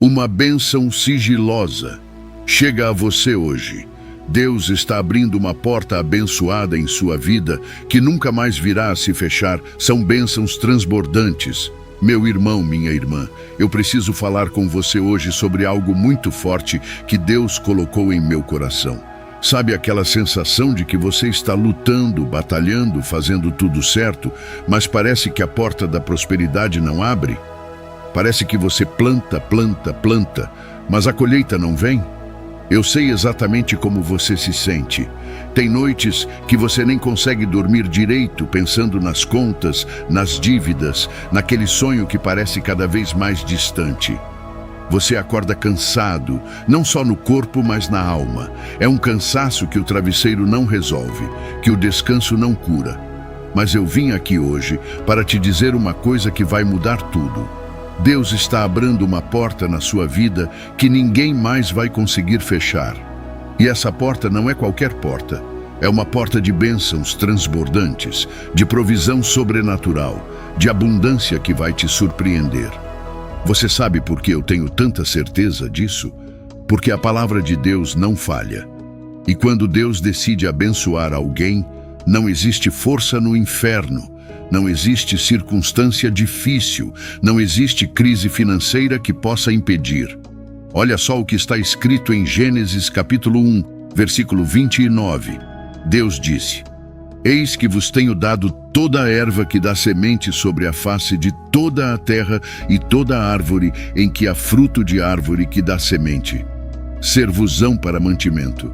Uma bênção sigilosa chega a você hoje. Deus está abrindo uma porta abençoada em sua vida que nunca mais virá a se fechar. São bênçãos transbordantes. Meu irmão, minha irmã, eu preciso falar com você hoje sobre algo muito forte que Deus colocou em meu coração. Sabe aquela sensação de que você está lutando, batalhando, fazendo tudo certo, mas parece que a porta da prosperidade não abre? Parece que você planta, mas a colheita não vem? Eu sei exatamente como você se sente. Tem noites que você nem consegue dormir direito, pensando nas contas, nas dívidas, naquele sonho que parece cada vez mais distante. Você acorda cansado, não só no corpo, mas na alma. É um cansaço que o travesseiro não resolve, que o descanso não cura. Mas eu vim aqui hoje para te dizer uma coisa que vai mudar tudo. Deus está abrindo uma porta na sua vida que ninguém mais vai conseguir fechar. E essa porta não é qualquer porta. É uma porta de bênçãos transbordantes, de provisão sobrenatural, de abundância que vai te surpreender. Você sabe por que eu tenho tanta certeza disso? Porque a palavra de Deus não falha. E quando Deus decide abençoar alguém, não existe força no inferno. Não existe circunstância difícil, não existe crise financeira que possa impedir. Olha só o que está escrito em Gênesis capítulo 1, versículo 29. Deus disse: Eis que vos tenho dado toda a erva que dá semente sobre a face de toda a terra e toda a árvore em que há fruto de árvore que dá semente. Ser-vos-ão para mantimento.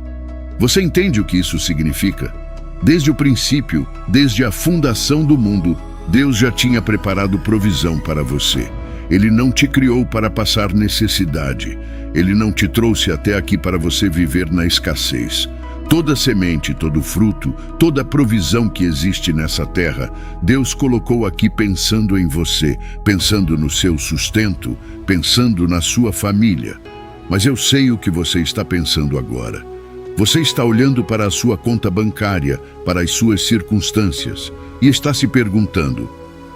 Você entende o que isso significa? Desde o princípio, desde a fundação do mundo, Deus já tinha preparado provisão para você. Ele não te criou para passar necessidade. Ele não te trouxe até aqui para você viver na escassez. Toda semente, todo fruto, toda provisão que existe nessa terra, Deus colocou aqui pensando em você, pensando no seu sustento, pensando na sua família. Mas eu sei o que você está pensando agora. Você está olhando para a sua conta bancária, para as suas circunstâncias, e está se perguntando: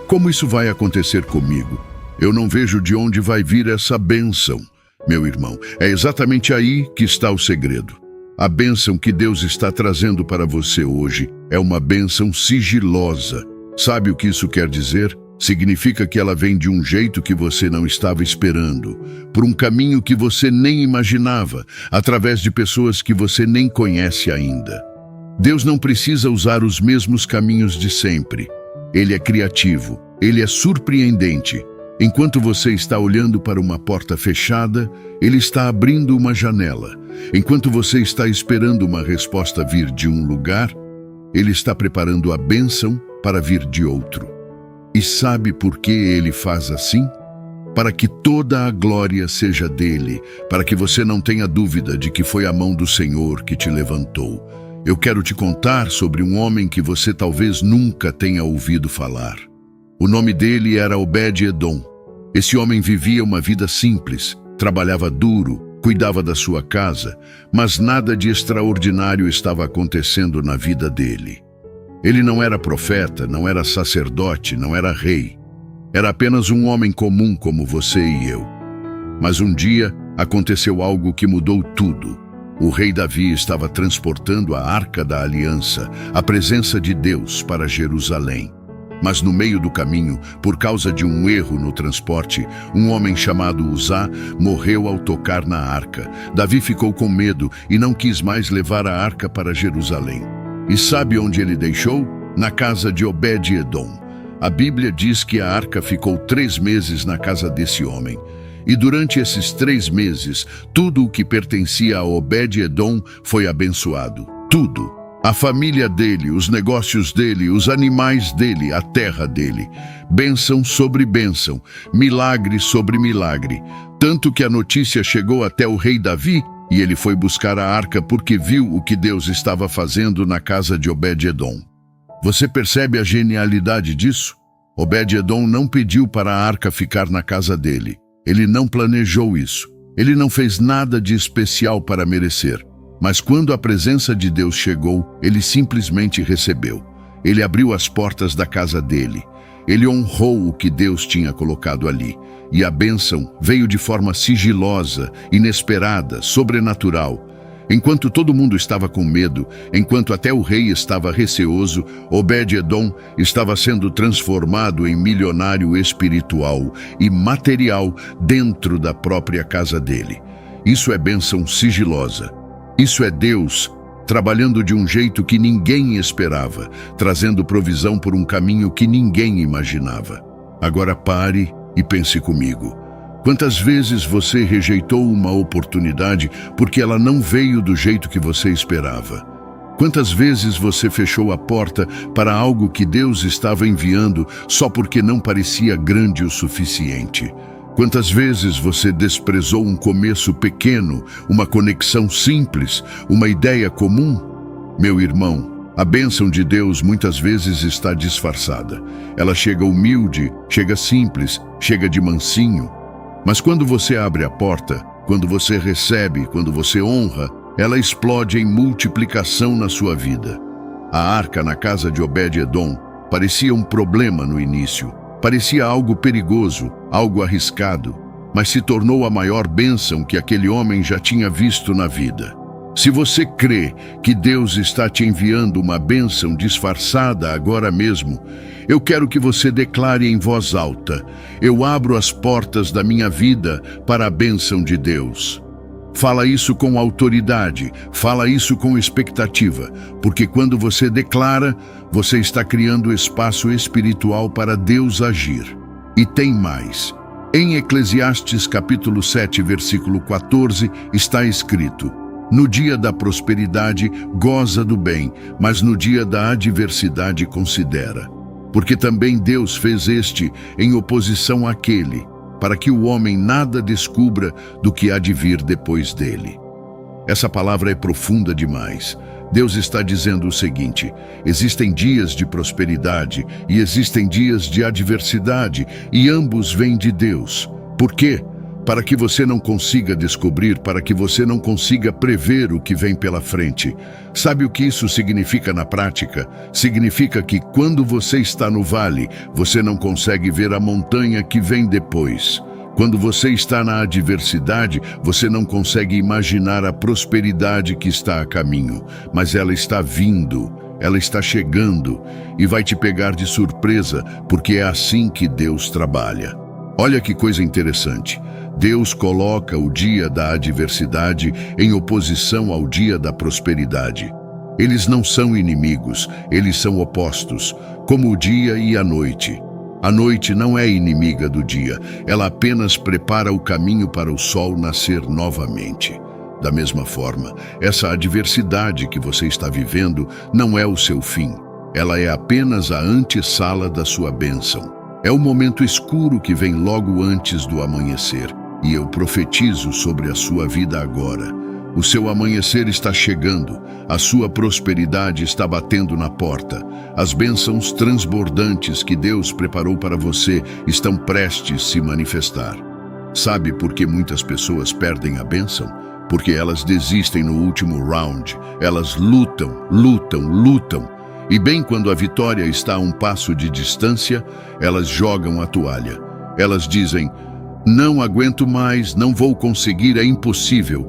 como isso vai acontecer comigo? Eu não vejo de onde vai vir essa bênção. Meu irmão, é exatamente aí que está o segredo. A bênção que Deus está trazendo para você hoje é uma bênção sigilosa. Sabe o que isso quer dizer? Significa que ela vem de um jeito que você não estava esperando, por um caminho que você nem imaginava, através de pessoas que você nem conhece ainda. Deus não precisa usar os mesmos caminhos de sempre. Ele é criativo, ele é surpreendente. Enquanto você está olhando para uma porta fechada, ele está abrindo uma janela. Enquanto você está esperando uma resposta vir de um lugar, ele está preparando a bênção para vir de outro. E sabe por que ele faz assim? Para que toda a glória seja dele, para que você não tenha dúvida de que foi a mão do Senhor que te levantou. Eu quero te contar sobre um homem que você talvez nunca tenha ouvido falar. O nome dele era Obed-Edom. Esse homem vivia uma vida simples, trabalhava duro, cuidava da sua casa, mas nada de extraordinário estava acontecendo na vida dele. Ele não era profeta, não era sacerdote, não era rei. Era apenas um homem comum como você e eu. Mas um dia aconteceu algo que mudou tudo. O rei Davi estava transportando a Arca da Aliança, a presença de Deus, para Jerusalém. Mas no meio do caminho, por causa de um erro no transporte, um homem chamado Uzá morreu ao tocar na arca. Davi ficou com medo e não quis mais levar a arca para Jerusalém. E sabe onde ele deixou? Na casa de Obed-Edom. A Bíblia diz que a arca ficou 3 meses na casa desse homem. E durante esses 3 meses, tudo o que pertencia a Obed-Edom foi abençoado. Tudo. A família dele, os negócios dele, os animais dele, a terra dele. Bênção sobre bênção, milagre sobre milagre. Tanto que a notícia chegou até o rei Davi, e ele foi buscar a arca porque viu o que Deus estava fazendo na casa de Obed-Edom. Você percebe a genialidade disso? Obed-Edom não pediu para a arca ficar na casa dele. Ele não planejou isso. Ele não fez nada de especial para merecer. Mas quando a presença de Deus chegou, ele simplesmente recebeu. Ele abriu as portas da casa dele. Ele honrou o que Deus tinha colocado ali. E a bênção veio de forma sigilosa, inesperada, sobrenatural. Enquanto todo mundo estava com medo, enquanto até o rei estava receoso, Obed-Edom estava sendo transformado em milionário espiritual e material dentro da própria casa dele. Isso é bênção sigilosa. Isso é Deus trabalhando de um jeito que ninguém esperava, trazendo provisão por um caminho que ninguém imaginava. Agora pare e pense comigo. Quantas vezes você rejeitou uma oportunidade porque ela não veio do jeito que você esperava? Quantas vezes você fechou a porta para algo que Deus estava enviando só porque não parecia grande o suficiente? Quantas vezes você desprezou um começo pequeno, uma conexão simples, uma ideia comum? Meu irmão, a bênção de Deus muitas vezes está disfarçada. Ela chega humilde, chega simples, chega de mansinho. Mas quando você abre a porta, quando você recebe, quando você honra, ela explode em multiplicação na sua vida. A arca na casa de Obed-Edom parecia um problema no início. Parecia algo perigoso, algo arriscado, mas se tornou a maior bênção que aquele homem já tinha visto na vida. Se você crê que Deus está te enviando uma bênção disfarçada agora mesmo, eu quero que você declare em voz alta: eu abro as portas da minha vida para a bênção de Deus. Fala isso com autoridade, fala isso com expectativa, porque quando você declara, você está criando espaço espiritual para Deus agir. E tem mais. Em Eclesiastes capítulo 7, versículo 14, está escrito: no dia da prosperidade, goza do bem, mas no dia da adversidade, considera. Porque também Deus fez este em oposição àquele, para que o homem nada descubra do que há de vir depois dele. Essa palavra é profunda demais. Deus está dizendo o seguinte: existem dias de prosperidade e existem dias de adversidade, e ambos vêm de Deus. Por quê? Para que você não consiga descobrir, para que você não consiga prever o que vem pela frente. Sabe o que isso significa na prática? Significa que quando você está no vale, você não consegue ver a montanha que vem depois. Quando você está na adversidade, você não consegue imaginar a prosperidade que está a caminho, mas ela está vindo, ela está chegando e vai te pegar de surpresa, porque é assim que Deus trabalha. Olha que coisa interessante. Deus coloca o dia da adversidade em oposição ao dia da prosperidade. Eles não são inimigos, eles são opostos, como o dia e a noite. A noite não é inimiga do dia, ela apenas prepara o caminho para o sol nascer novamente. Da mesma forma, essa adversidade que você está vivendo não é o seu fim, ela é apenas a antessala da sua bênção. É o momento escuro que vem logo antes do amanhecer. E eu profetizo sobre a sua vida agora. O seu amanhecer está chegando, a sua prosperidade está batendo na porta. As bênçãos transbordantes que Deus preparou para você estão prestes a se manifestar. Sabe por que muitas pessoas perdem a bênção? Porque elas desistem no último round. Elas lutam. E bem quando a vitória está a um passo de distância, elas jogam a toalha. Elas dizem: não aguento mais, não vou conseguir, é impossível.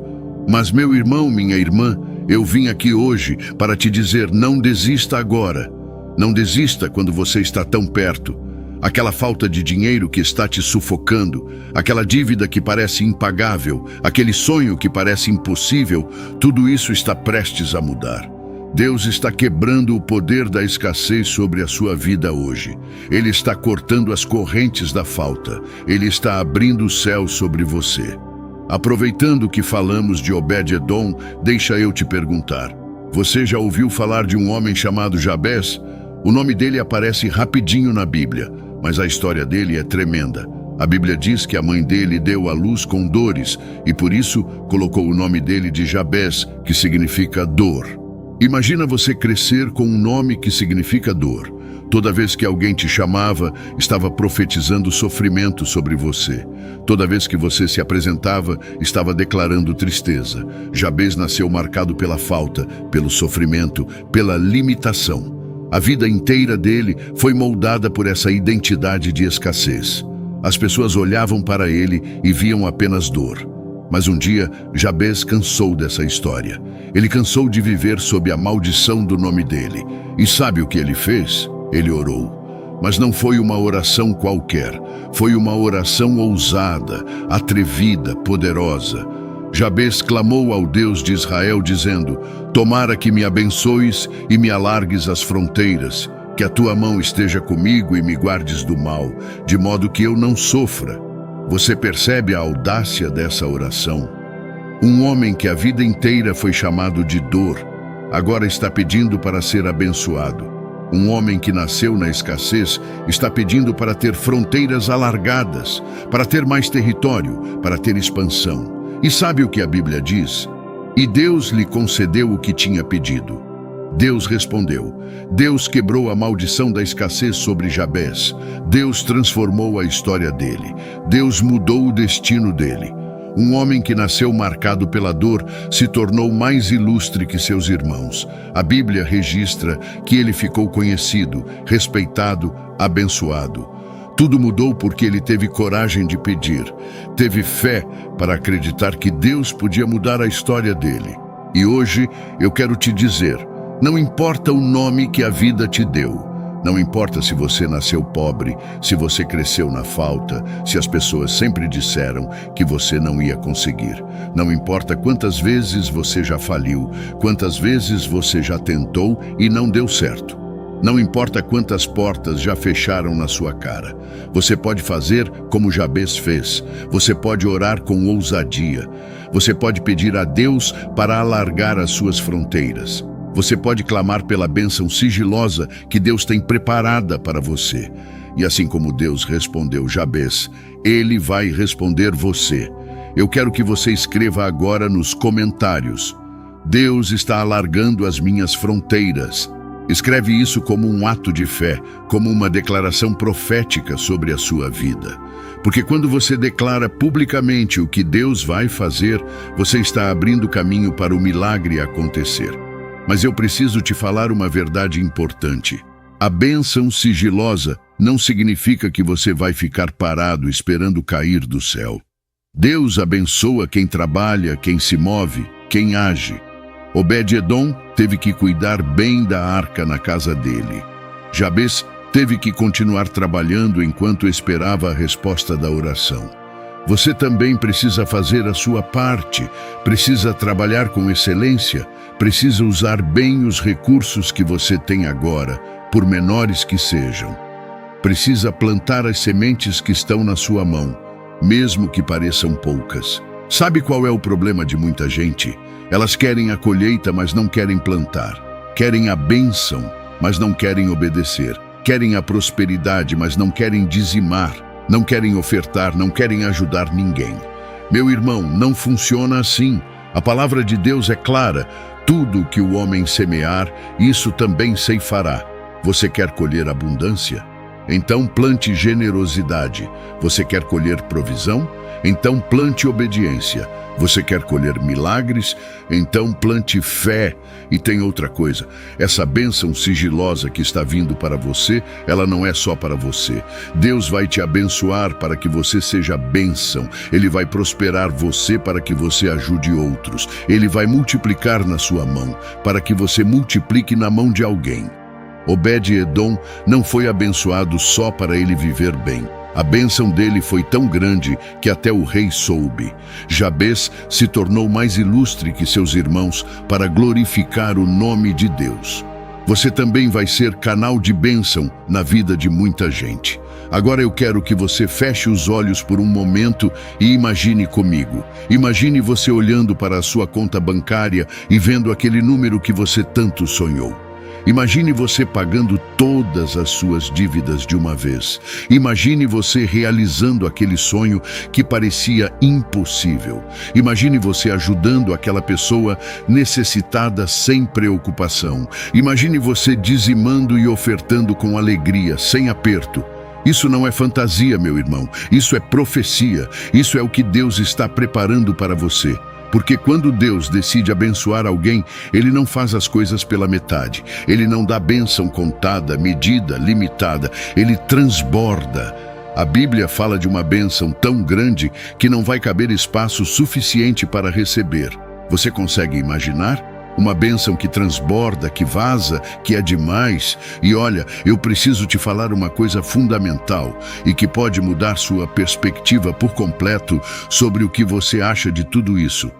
Mas meu irmão, minha irmã, eu vim aqui hoje para te dizer: não desista agora. Não desista quando você está tão perto. Aquela falta de dinheiro que está te sufocando, aquela dívida que parece impagável, aquele sonho que parece impossível, tudo isso está prestes a mudar. Deus está quebrando o poder da escassez sobre a sua vida hoje. Ele está cortando as correntes da falta. Ele está abrindo o céu sobre você. Aproveitando que falamos de Obed-Edom, deixa eu te perguntar. Você já ouviu falar de um homem chamado Jabez? O nome dele aparece rapidinho na Bíblia, mas a história dele é tremenda. A Bíblia diz que a mãe dele deu à luz com dores e por isso colocou o nome dele de Jabez, que significa dor. Imagina você crescer com um nome que significa dor. Toda vez que alguém te chamava, estava profetizando sofrimento sobre você. Toda vez que você se apresentava, estava declarando tristeza. Jabez nasceu marcado pela falta, pelo sofrimento, pela limitação. A vida inteira dele foi moldada por essa identidade de escassez. As pessoas olhavam para ele e viam apenas dor. Mas um dia, Jabez cansou dessa história. Ele cansou de viver sob a maldição do nome dele. E sabe o que ele fez? Ele orou. Mas não foi uma oração qualquer. Foi uma oração ousada, atrevida, poderosa. Jabez clamou ao Deus de Israel, dizendo: tomara que me abençoes e me alargues as fronteiras, que a tua mão esteja comigo e me guardes do mal, de modo que eu não sofra. Você percebe a audácia dessa oração? Um homem que a vida inteira foi chamado de dor, agora está pedindo para ser abençoado. Um homem que nasceu na escassez está pedindo para ter fronteiras alargadas, para ter mais território, para ter expansão. E sabe o que a Bíblia diz? E Deus lhe concedeu o que tinha pedido. Deus respondeu. Deus quebrou a maldição da escassez sobre Jabez. Deus transformou a história dele. Deus mudou o destino dele. Um homem que nasceu marcado pela dor se tornou mais ilustre que seus irmãos. A Bíblia registra que ele ficou conhecido, respeitado, abençoado. Tudo mudou porque ele teve coragem de pedir, teve fé para acreditar que Deus podia mudar a história dele. E hoje eu quero te dizer, não importa o nome que a vida te deu, não importa se você nasceu pobre, se você cresceu na falta, se as pessoas sempre disseram que você não ia conseguir. Não importa quantas vezes você já faliu, quantas vezes você já tentou e não deu certo. Não importa quantas portas já fecharam na sua cara. Você pode fazer como Jabez fez. Você pode orar com ousadia. Você pode pedir a Deus para alargar as suas fronteiras. Você pode clamar pela bênção sigilosa que Deus tem preparada para você. E assim como Deus respondeu Jabez, Ele vai responder você. Eu quero que você escreva agora nos comentários: Deus está alargando as minhas fronteiras. Escreve isso como um ato de fé, como uma declaração profética sobre a sua vida. Porque quando você declara publicamente o que Deus vai fazer, você está abrindo caminho para o milagre acontecer. Mas eu preciso te falar uma verdade importante. A bênção sigilosa não significa que você vai ficar parado esperando cair do céu. Deus abençoa quem trabalha, quem se move, quem age. Obed-Edom teve que cuidar bem da arca na casa dele. Jabez teve que continuar trabalhando enquanto esperava a resposta da oração. Você também precisa fazer a sua parte, precisa trabalhar com excelência, precisa usar bem os recursos que você tem agora, por menores que sejam. Precisa plantar as sementes que estão na sua mão, mesmo que pareçam poucas. Sabe qual é o problema de muita gente? Elas querem a colheita, mas não querem plantar. Querem a bênção, mas não querem obedecer. Querem a prosperidade, mas não querem dizimar. Não querem ofertar, não querem ajudar ninguém. Meu irmão, não funciona assim. A palavra de Deus é clara. Tudo o que o homem semear, isso também ceifará. Você quer colher abundância? Então plante generosidade. Você quer colher provisão? Então plante obediência. Você quer colher milagres? Então plante fé. E tem outra coisa, essa bênção sigilosa que está vindo para você, ela não é só para você. Deus vai te abençoar para que você seja bênção. Ele vai prosperar você para que você ajude outros. Ele vai multiplicar na sua mão, para que você multiplique na mão de alguém. Obed-Edom não foi abençoado só para ele viver bem. A bênção dele foi tão grande que até o rei soube. Jabez se tornou mais ilustre que seus irmãos para glorificar o nome de Deus. Você também vai ser canal de bênção na vida de muita gente. Agora eu quero que você feche os olhos por um momento e imagine comigo. Imagine você olhando para a sua conta bancária e vendo aquele número que você tanto sonhou. Imagine você pagando todas as suas dívidas de uma vez. Imagine você realizando aquele sonho que parecia impossível. Imagine você ajudando aquela pessoa necessitada sem preocupação. Imagine você dizimando e ofertando com alegria, sem aperto. Isso não é fantasia, meu irmão. Isso é profecia. Isso é o que Deus está preparando para você. Porque quando Deus decide abençoar alguém, Ele não faz as coisas pela metade. Ele não dá bênção contada, medida, limitada. Ele transborda. A Bíblia fala de uma bênção tão grande que não vai caber espaço suficiente para receber. Você consegue imaginar? Uma bênção que transborda, que vaza, que é demais. E olha, eu preciso te falar uma coisa fundamental e que pode mudar sua perspectiva por completo sobre o que você acha de tudo isso.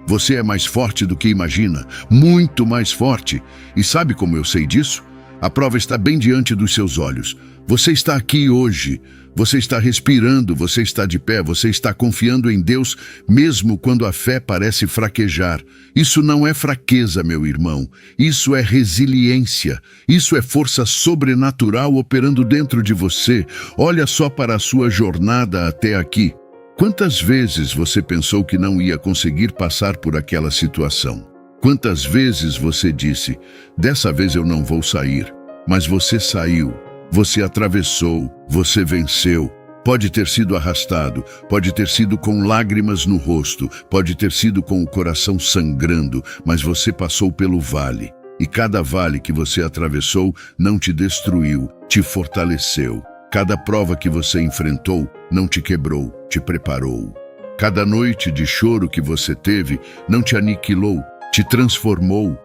Você é mais forte do que imagina, muito mais forte. E sabe como eu sei disso? A prova está bem diante dos seus olhos. Você está aqui hoje, você está respirando, você está de pé, você está confiando em Deus, mesmo quando a fé parece fraquejar. Isso não é fraqueza, meu irmão. Isso é resiliência. Isso é força sobrenatural operando dentro de você. Olha só para a sua jornada até aqui. Quantas vezes você pensou que não ia conseguir passar por aquela situação? Quantas vezes você disse, dessa vez eu não vou sair, mas você saiu, você atravessou, você venceu. Pode ter sido arrastado, pode ter sido com lágrimas no rosto, pode ter sido com o coração sangrando, mas você passou pelo vale. E cada vale que você atravessou não te destruiu, te fortaleceu. Cada prova que você enfrentou não te quebrou, te preparou. Cada noite de choro que você teve não te aniquilou, te transformou,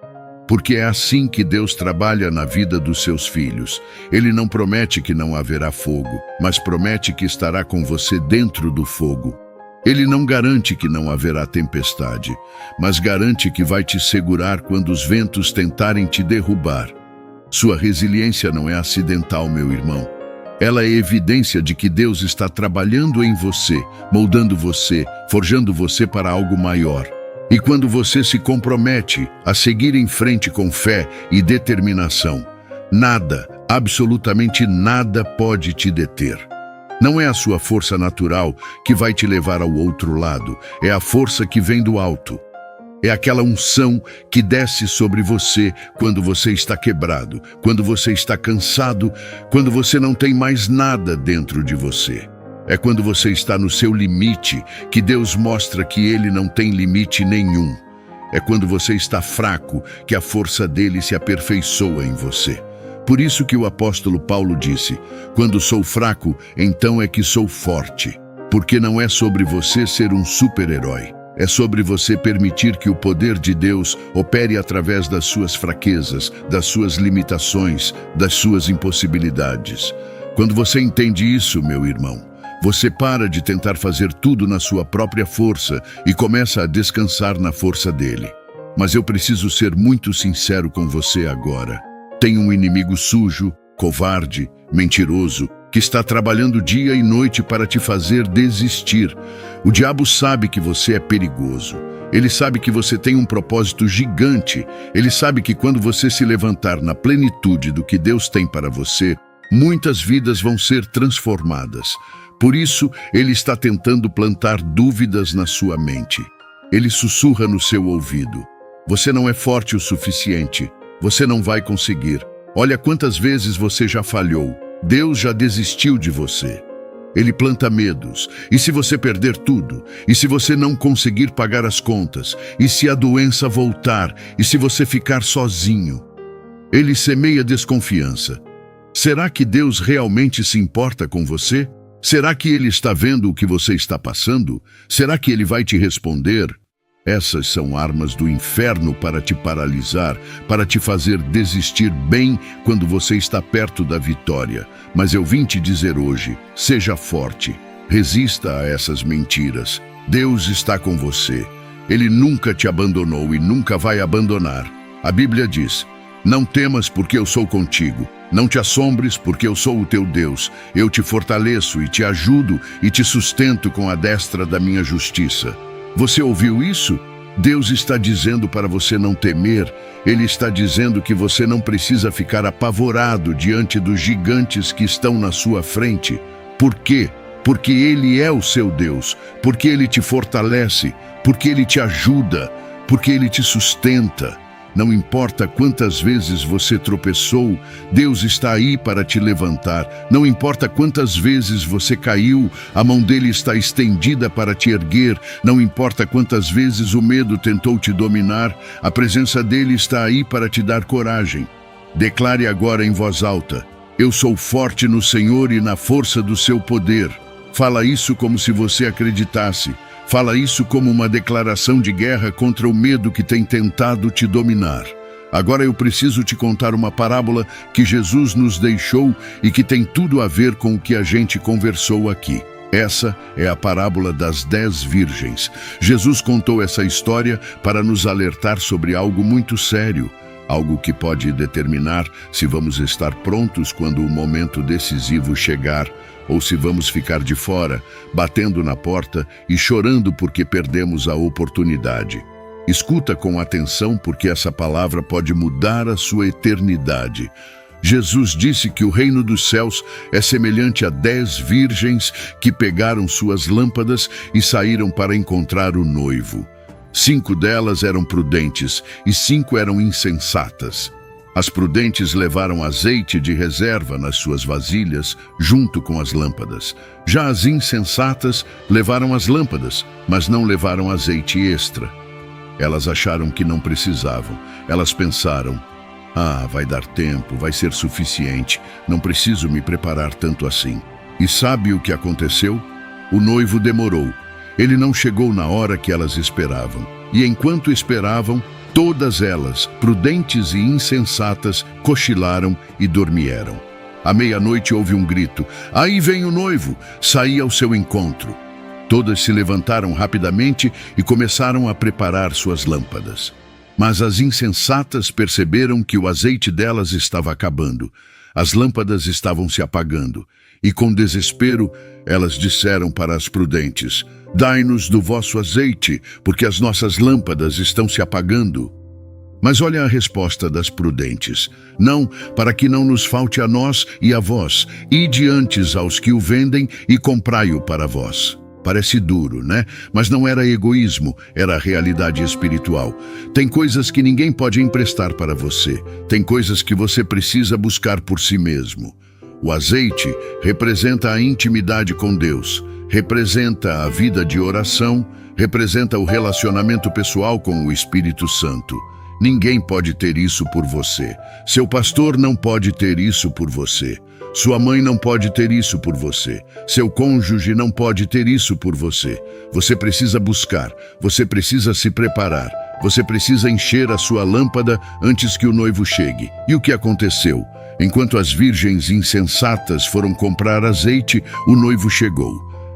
porque é assim que Deus trabalha na vida dos seus filhos. Ele não promete que não haverá fogo, mas promete que estará com você dentro do fogo. Ele não garante que não haverá tempestade, mas garante que vai te segurar quando os ventos tentarem te derrubar. Sua resiliência não é acidental, meu irmão. Ela é evidência de que Deus está trabalhando em você, moldando você, forjando você para algo maior. E quando você se compromete a seguir em frente com fé e determinação, nada, absolutamente nada pode te deter. Não é a sua força natural que vai te levar ao outro lado, é a força que vem do alto. É aquela unção que desce sobre você quando você está quebrado, quando você está cansado, quando você não tem mais nada dentro de você. É quando você está no seu limite que Deus mostra que Ele não tem limite nenhum. É quando você está fraco que a força dele se aperfeiçoa em você. Por isso que o apóstolo Paulo disse, quando sou fraco, então é que sou forte. Porque não é sobre você ser um super-herói. É sobre você permitir que o poder de Deus opere através das suas fraquezas, das suas limitações, das suas impossibilidades. Quando você entende isso, meu irmão, você para de tentar fazer tudo na sua própria força e começa a descansar na força dele. Mas eu preciso ser muito sincero com você agora. Tem um inimigo sujo, covarde, mentiroso, que está trabalhando dia e noite para te fazer desistir. O diabo sabe que você é perigoso. Ele sabe que você tem um propósito gigante. Ele sabe que quando você se levantar na plenitude do que Deus tem para você, muitas vidas vão ser transformadas. Por isso, ele está tentando plantar dúvidas na sua mente. Ele sussurra no seu ouvido. Você não é forte o suficiente. Você não vai conseguir. Olha quantas vezes você já falhou. Deus já desistiu de você. Ele planta medos. E se você perder tudo? E se você não conseguir pagar as contas? E se a doença voltar? E se você ficar sozinho? Ele semeia desconfiança. Será que Deus realmente se importa com você? Será que Ele está vendo o que você está passando? Será que Ele vai te responder? Essas são armas do inferno para te paralisar, para te fazer desistir bem quando você está perto da vitória. Mas eu vim te dizer hoje, seja forte, resista a essas mentiras. Deus está com você. Ele nunca te abandonou e nunca vai abandonar. A Bíblia diz, não temas porque eu sou contigo. Não te assombres, porque eu sou o teu Deus. Eu te fortaleço e te ajudo e te sustento com a destra da minha justiça. Você ouviu isso? Deus está dizendo para você não temer. Ele está dizendo que você não precisa ficar apavorado diante dos gigantes que estão na sua frente. Por quê? Porque Ele é o seu Deus, porque Ele te fortalece, porque Ele te ajuda, porque Ele te sustenta. Não importa quantas vezes você tropeçou, Deus está aí para te levantar. Não importa quantas vezes você caiu, a mão dele está estendida para te erguer. Não importa quantas vezes o medo tentou te dominar, a presença dele está aí para te dar coragem. Declare agora em voz alta: eu sou forte no Senhor e na força do seu poder. Fala isso como se você acreditasse. Fala isso como uma declaração de guerra contra o medo que tem tentado te dominar. Agora eu preciso te contar uma parábola que Jesus nos deixou e que tem tudo a ver com o que a gente conversou aqui. Essa é a parábola das 10 virgens. Jesus contou essa história para nos alertar sobre algo muito sério, algo que pode determinar se vamos estar prontos quando o momento decisivo chegar, ou se vamos ficar de fora, batendo na porta e chorando porque perdemos a oportunidade. Escuta com atenção, porque essa palavra pode mudar a sua eternidade. Jesus disse que o reino dos céus é semelhante a 10 virgens que pegaram suas lâmpadas e saíram para encontrar o noivo. 5 delas eram prudentes e 5 eram insensatas. As prudentes levaram azeite de reserva nas suas vasilhas, junto com as lâmpadas. Já as insensatas levaram as lâmpadas, mas não levaram azeite extra. Elas acharam que não precisavam. Elas pensaram: vai dar tempo, vai ser suficiente, não preciso me preparar tanto assim. E sabe o que aconteceu? O noivo demorou. Ele não chegou na hora que elas esperavam. E enquanto esperavam, todas elas, prudentes e insensatas, cochilaram e dormieram. À meia-noite houve um grito: aí vem o noivo! Saí ao seu encontro. Todas se levantaram rapidamente e começaram a preparar suas lâmpadas. Mas as insensatas perceberam que o azeite delas estava acabando. As lâmpadas estavam se apagando. E com desespero, elas disseram para as prudentes: dai-nos do vosso azeite, porque as nossas lâmpadas estão se apagando. Mas olha a resposta das prudentes: não, para que não nos falte a nós e a vós, ide antes aos que o vendem e comprai-o para vós. Parece duro, né? Mas não era egoísmo, era a realidade espiritual. Tem coisas que ninguém pode emprestar para você. Tem coisas que você precisa buscar por si mesmo. O azeite representa a intimidade com Deus, representa a vida de oração, representa o relacionamento pessoal com o Espírito Santo. Ninguém pode ter isso por você. Seu pastor não pode ter isso por você. Sua mãe não pode ter isso por você. Seu cônjuge não pode ter isso por você. Você precisa buscar, você precisa se preparar, você precisa encher a sua lâmpada antes que o noivo chegue. E o que aconteceu? Enquanto as virgens insensatas foram comprar azeite, o noivo chegou.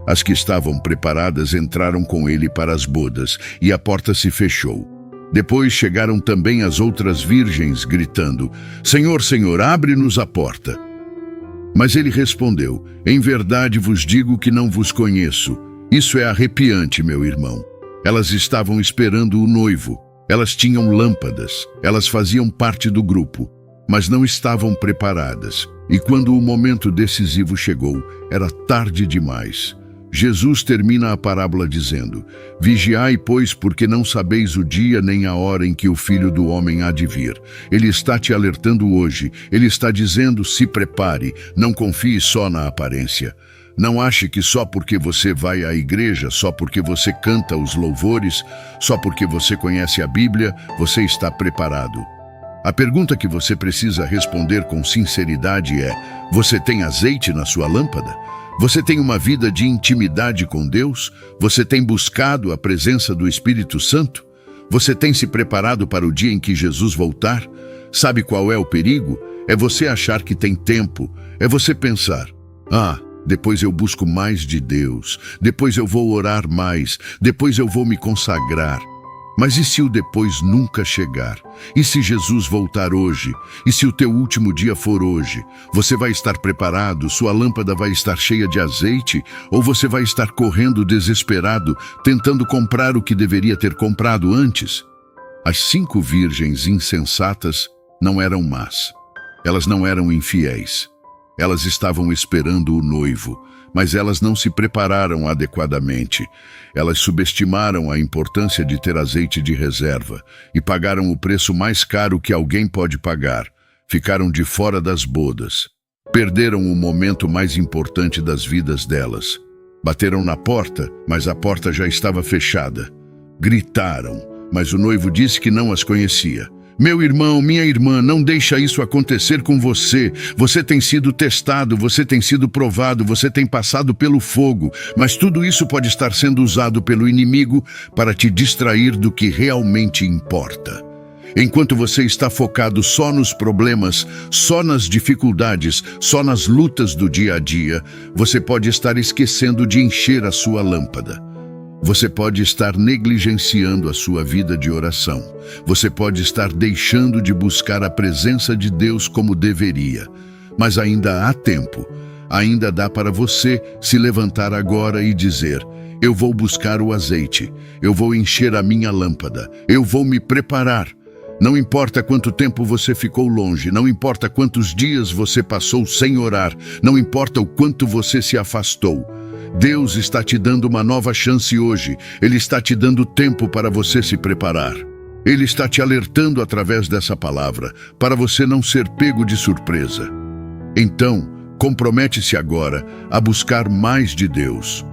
As que estavam preparadas entraram com ele para as bodas, e a porta se fechou. Depois chegaram também as outras virgens, gritando: Senhor, Senhor, abre-nos a porta. Mas ele respondeu: em verdade vos digo que não vos conheço. Isso é arrepiante, meu irmão. Elas estavam esperando o noivo. Elas tinham lâmpadas. Elas faziam parte do grupo, mas não estavam preparadas. E quando o momento decisivo chegou, era tarde demais. Jesus termina a parábola dizendo: vigiai, pois, porque não sabeis o dia nem a hora em que o Filho do Homem há de vir. Ele está te alertando hoje. Ele está dizendo: se prepare, não confie só na aparência. Não ache que só porque você vai à igreja, só porque você canta os louvores, só porque você conhece a Bíblia, você está preparado. A pergunta que você precisa responder com sinceridade é: você tem azeite na sua lâmpada? Você tem uma vida de intimidade com Deus? Você tem buscado a presença do Espírito Santo? Você tem se preparado para o dia em que Jesus voltar? Sabe qual é o perigo? É você achar que tem tempo. É você pensar: depois eu busco mais de Deus. Depois eu vou orar mais. Depois eu vou me consagrar. Mas e se o depois nunca chegar? E se Jesus voltar hoje? E se o teu último dia for hoje? Você vai estar preparado? Sua lâmpada vai estar cheia de azeite? Ou você vai estar correndo desesperado, tentando comprar o que deveria ter comprado antes? As 5 virgens insensatas não eram más. Elas não eram infiéis. Elas estavam esperando o noivo. mas elas não se prepararam adequadamente. Elas subestimaram a importância de ter azeite de reserva e pagaram o preço mais caro que alguém pode pagar. Ficaram de fora das bodas. Perderam o momento mais importante das vidas delas. Bateram na porta, mas a porta já estava fechada. Gritaram, mas o noivo disse que não as conhecia. Meu irmão, minha irmã, não deixa isso acontecer com você. Você tem sido testado, você tem sido provado, você tem passado pelo fogo, mas tudo isso pode estar sendo usado pelo inimigo para te distrair do que realmente importa. Enquanto você está focado só nos problemas, só nas dificuldades, só nas lutas do dia a dia, você pode estar esquecendo de encher a sua lâmpada. Você pode estar negligenciando a sua vida de oração. Você pode estar deixando de buscar a presença de Deus como deveria. Mas ainda há tempo. Ainda dá para você se levantar agora e dizer: eu vou buscar o azeite, eu vou encher a minha lâmpada, eu vou me preparar. Não importa quanto tempo você ficou longe, não importa quantos dias você passou sem orar, não importa o quanto você se afastou. Deus está te dando uma nova chance hoje. Ele está te dando tempo para você se preparar. Ele está te alertando através dessa palavra, para você não ser pego de surpresa. Então, compromete-se agora a buscar mais de Deus.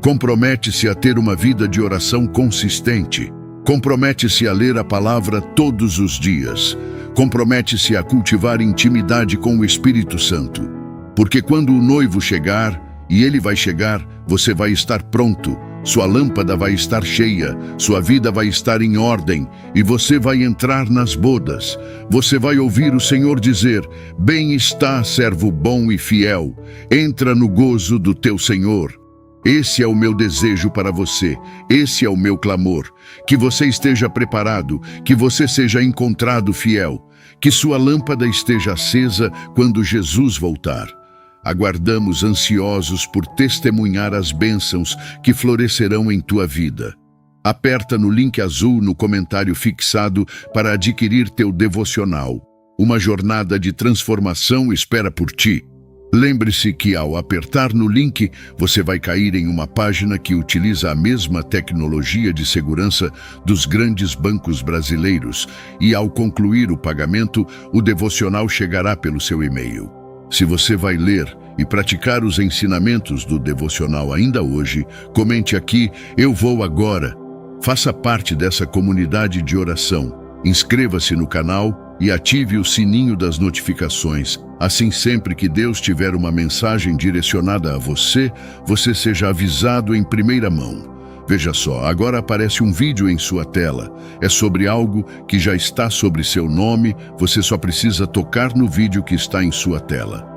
Compromete-se a ter uma vida de oração consistente. Compromete-se a ler a palavra todos os dias. Compromete-se a cultivar intimidade com o Espírito Santo. Porque quando o noivo chegar, e ele vai chegar, você vai estar pronto, sua lâmpada vai estar cheia, sua vida vai estar em ordem, e você vai entrar nas bodas. Você vai ouvir o Senhor dizer: bem está, servo bom e fiel, entra no gozo do teu Senhor. Esse é o meu desejo para você, esse é o meu clamor, que você esteja preparado, que você seja encontrado fiel, que sua lâmpada esteja acesa quando Jesus voltar. Aguardamos ansiosos por testemunhar as bênçãos que florescerão em tua vida. Aperta no link azul no comentário fixado para adquirir teu devocional. Uma jornada de transformação espera por ti. Lembre-se que ao apertar no link, você vai cair em uma página que utiliza a mesma tecnologia de segurança dos grandes bancos brasileiros e ao concluir o pagamento, o devocional chegará pelo seu e-mail. Se você vai ler e praticar os ensinamentos do devocional ainda hoje, comente aqui: eu vou agora. Faça parte dessa comunidade de oração. Inscreva-se no canal e ative o sininho das notificações. Assim, sempre que Deus tiver uma mensagem direcionada a você, você seja avisado em primeira mão. Veja só, agora aparece um vídeo em sua tela. É sobre algo que já está sobre seu nome, você só precisa tocar no vídeo que está em sua tela.